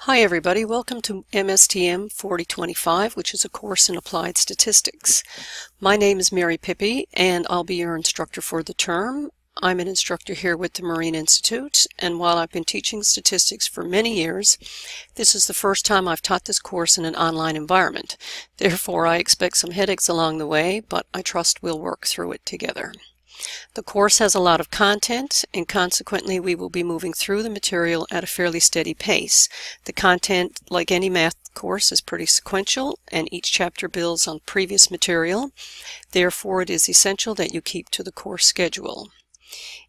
Hi everybody, welcome to MSTM 4025, which is a course in applied statistics. My name is Mary Pippi and I'll be your instructor for the term. I'm an instructor here with the Marine Institute, and while I've been teaching statistics for many years, this is the first time I've taught this course in an online environment. Therefore, I expect some headaches along the way, but I trust we'll work through it together. The course has a lot of content, and consequently we will be moving through the material at a fairly steady pace. The content, like any math course, is pretty sequential, and each chapter builds on previous material. Therefore, it is essential that you keep to the course schedule.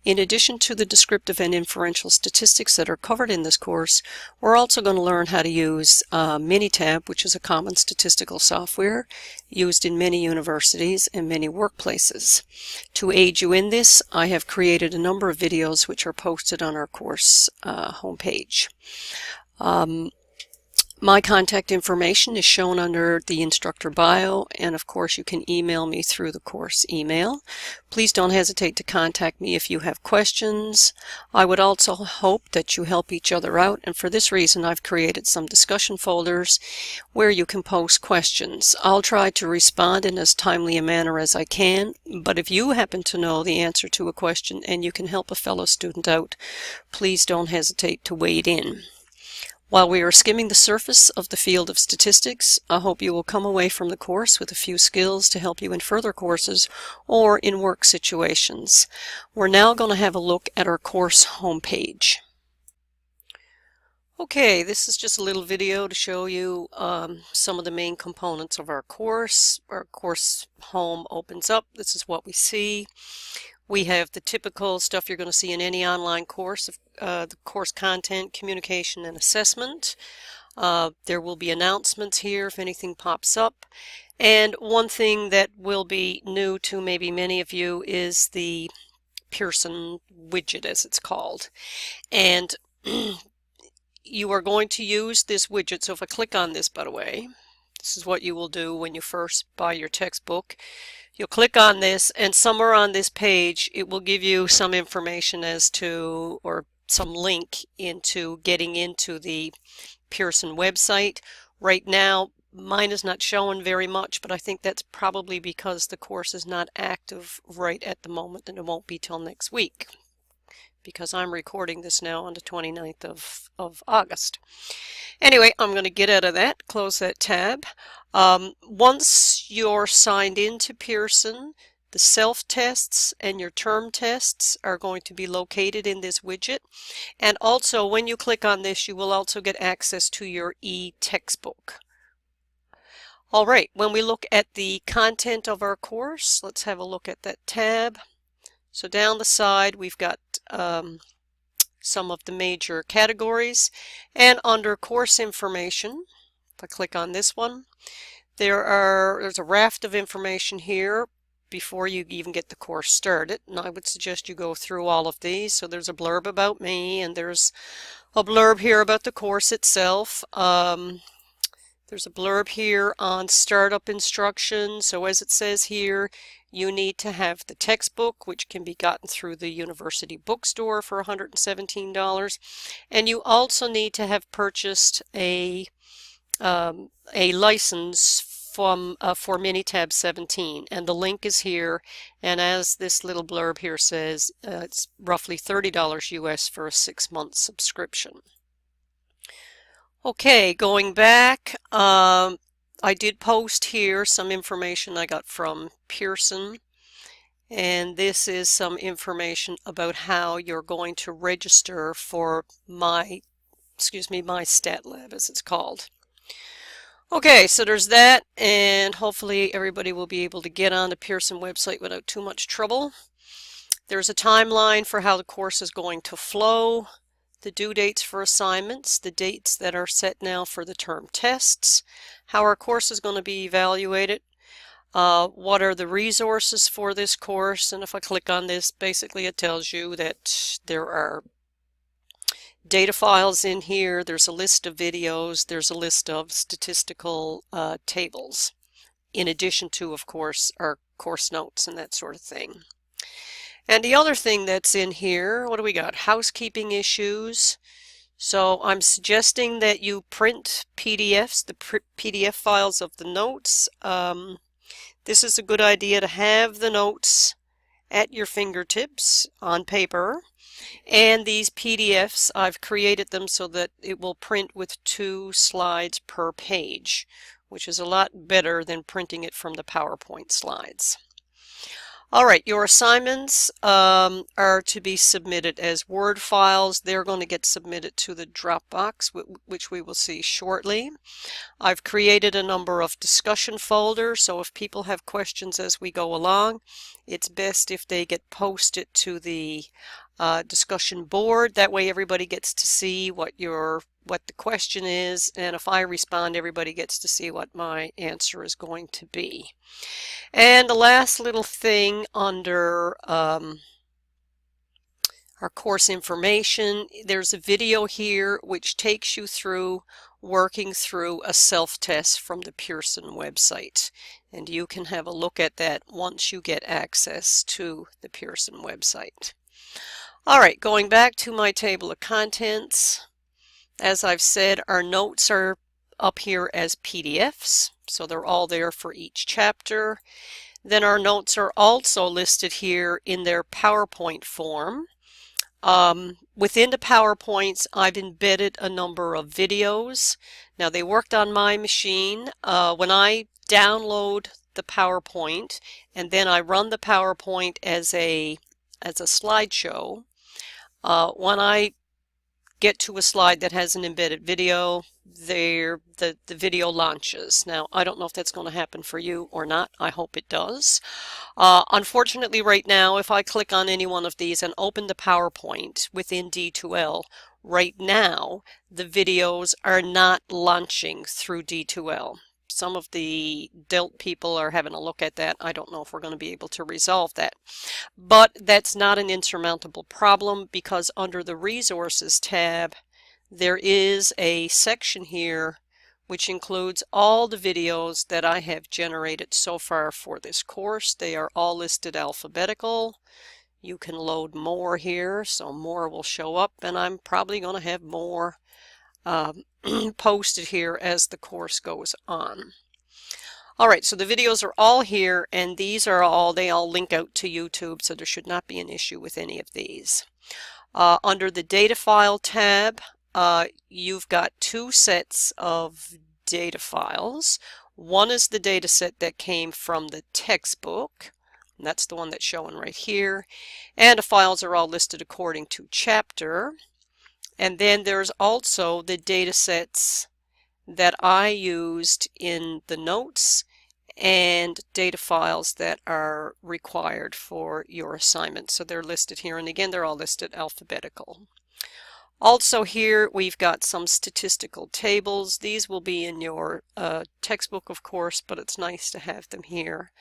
In addition to the descriptive and inferential statistics that are covered in this course, we're also going to learn how to use Minitab, which is a common statistical software used in many universities and many workplaces. To aid you in this, I have created a number of videos which are posted on our course homepage. My contact information is shown under the instructor bio, and of course you can email me through the course email. Please don't hesitate to contact me if you have questions. I would also hope that you help each other out, and for this reason I've created some discussion folders where you can post questions. I'll try to respond in as timely a manner as I can, but if you happen to know the answer to a question and you can help a fellow student out, please don't hesitate to wade in. While we are skimming the surface of the field of statistics, I hope you will come away from the course with a few skills to help you in further courses or in work situations. We're now going to have a look at our course homepage. Okay, this is just a little video to show you some of the main components of our course. Our course home opens up. This is what we see. We have the typical stuff you're going to see in any online course, the course content, communication, and assessment. There will be announcements here if anything pops up. And one thing that will be new to maybe many of you is the Pearson widget, as it's called. And you are going to use this widget. So if I click on this, by the way, this is what you will do when you first buy your textbook. You'll click on this, and somewhere on this page it will give you some information as to, or some link into getting into the Pearson website. Right now mine is not showing very much, but I think that's probably because the course is not active right at the moment, and it won't be till next week, because I'm recording this now on the 29th of August. Anyway, I'm going to get out of that, close that tab. Once you're signed into Pearson, the self-tests and your term tests are going to be located in this widget. And also, when you click on this, you will also get access to your e-textbook. All right, when we look at the content of our course, let's have a look at that tab. So down the side, we've got some of the major categories, and under course information, if I click on this one, there's a raft of information here before you even get the course started, and I would suggest you go through all of these. So there's a blurb about me, and there's a blurb here about the course itself. There's a blurb here on startup instructions. So as it says here, you need to have the textbook, which can be gotten through the university bookstore for $117, and you also need to have purchased a license for Minitab 17, and the link is here. And as this little blurb here says, it's roughly $30 US for a 6-month subscription. Okay, going back, I did post here some information I got from Pearson, and this is some information about how you're going to register for my stat lab, as it's called. Okay, so there's that, and hopefully everybody will be able to get on the Pearson website without too much trouble. There's a timeline for how the course is going to flow, the due dates for assignments, the dates that are set now for the term tests, how our course is going to be evaluated, what are the resources for this course, and if I click on this, basically it tells you that there are data files in here, there's a list of videos, there's a list of statistical tables, in addition to, of course, our course notes and that sort of thing. And the other thing that's in here, what do we got? Housekeeping issues, So I'm suggesting that you print PDFs, the PDF files of the notes. This is a good idea to have the notes at your fingertips on paper. And these PDFs, I've created them so that it will print with 2 slides per page, which is a lot better than printing it from the PowerPoint slides. All right, your assignments are to be submitted as Word files. They're going to get submitted to the Dropbox, which we will see shortly. I've created a number of discussion folders, so if people have questions as we go along, it's best if they get posted to the discussion board. That way everybody gets to see what the question is, and if I respond, everybody gets to see what my answer is going to be. And the last little thing under our course information, there's a video here which takes you through working through a self-test from the Pearson website. And you can have a look at that once you get access to the Pearson website. All right, going back to my table of contents, as I've said, our notes are up here as PDFs, so they're all there for each chapter. Then our notes are also listed here in their PowerPoint form. Within the PowerPoints, I've embedded a number of videos. Now, they worked on my machine. When I download the PowerPoint and then I run the PowerPoint as a slideshow, when I get to a slide that has an embedded video, the video launches. Now, I don't know if that's going to happen for you or not. I hope it does. Unfortunately, right now, if I click on any one of these and open the PowerPoint within D2L, right now, the videos are not launching through D2L. Some of the DELT people are having a look at that. I don't know if we're going to be able to resolve that. But that's not an insurmountable problem, because under the Resources tab, there is a section here which includes all the videos that I have generated so far for this course. They are all listed alphabetical. You can load more here, so more will show up, and I'm probably going to have more posted here as the course goes on. All right, so the videos are all here, and they all link out to YouTube, so there should not be an issue with any of these. Under the Data File tab, you've got 2 sets of data files. One is the data set that came from the textbook, and that's the one that's showing right here. And the files are all listed according to chapter. And then there's also the data sets that I used in the notes and data files that are required for your assignment. So they're listed here, and again, they're all listed alphabetical. Also here, we've got some statistical tables. These will be in your textbook, of course, but it's nice to have them here.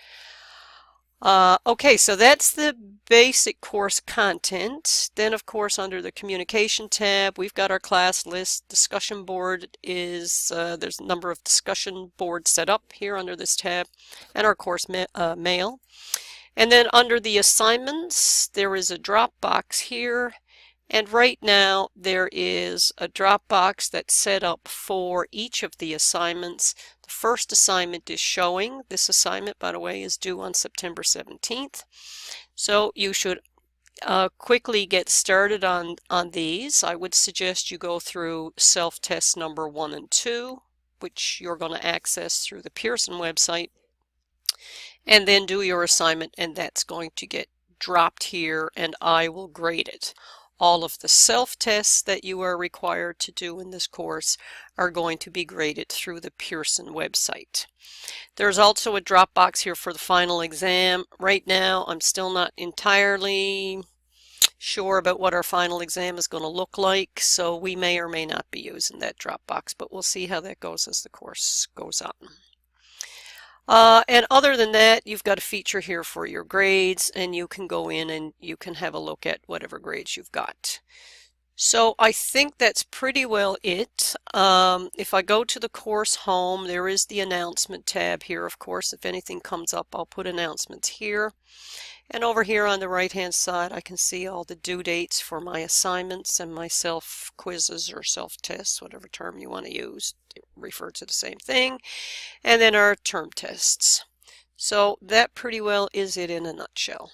Okay, so that's the basic course content. Then, of course, under the Communication tab, we've got our class list. Discussion board is, there's a number of discussion boards set up here under this tab, and our course mail. And then under the assignments, there is a Dropbox here. And right now, there is a Dropbox that's set up for each of the assignments. The first assignment is showing. This assignment, by the way, is due on September 17th. So you should quickly get started on these. I would suggest you go through self-test number 1 and 2, which you're going to access through the Pearson website, and then do your assignment, and that's going to get dropped here, and I will grade it. All of the self-tests that you are required to do in this course are going to be graded through the Pearson website. There's also a Dropbox here for the final exam. Right now, I'm still not entirely sure about what our final exam is going to look like, so we may or may not be using that Dropbox, but we'll see how that goes as the course goes on. And other than that, you've got a feature here for your grades, and you can go in and you can have a look at whatever grades you've got. So I think that's pretty well it. If I go to the course home, there is the announcement tab here. Of course, if anything comes up, I'll put announcements here. And over here on the right hand side I can see all the due dates for my assignments and my self quizzes or self tests, whatever term you want to use. They refer to the same thing. And then our term tests. So that pretty well is it in a nutshell.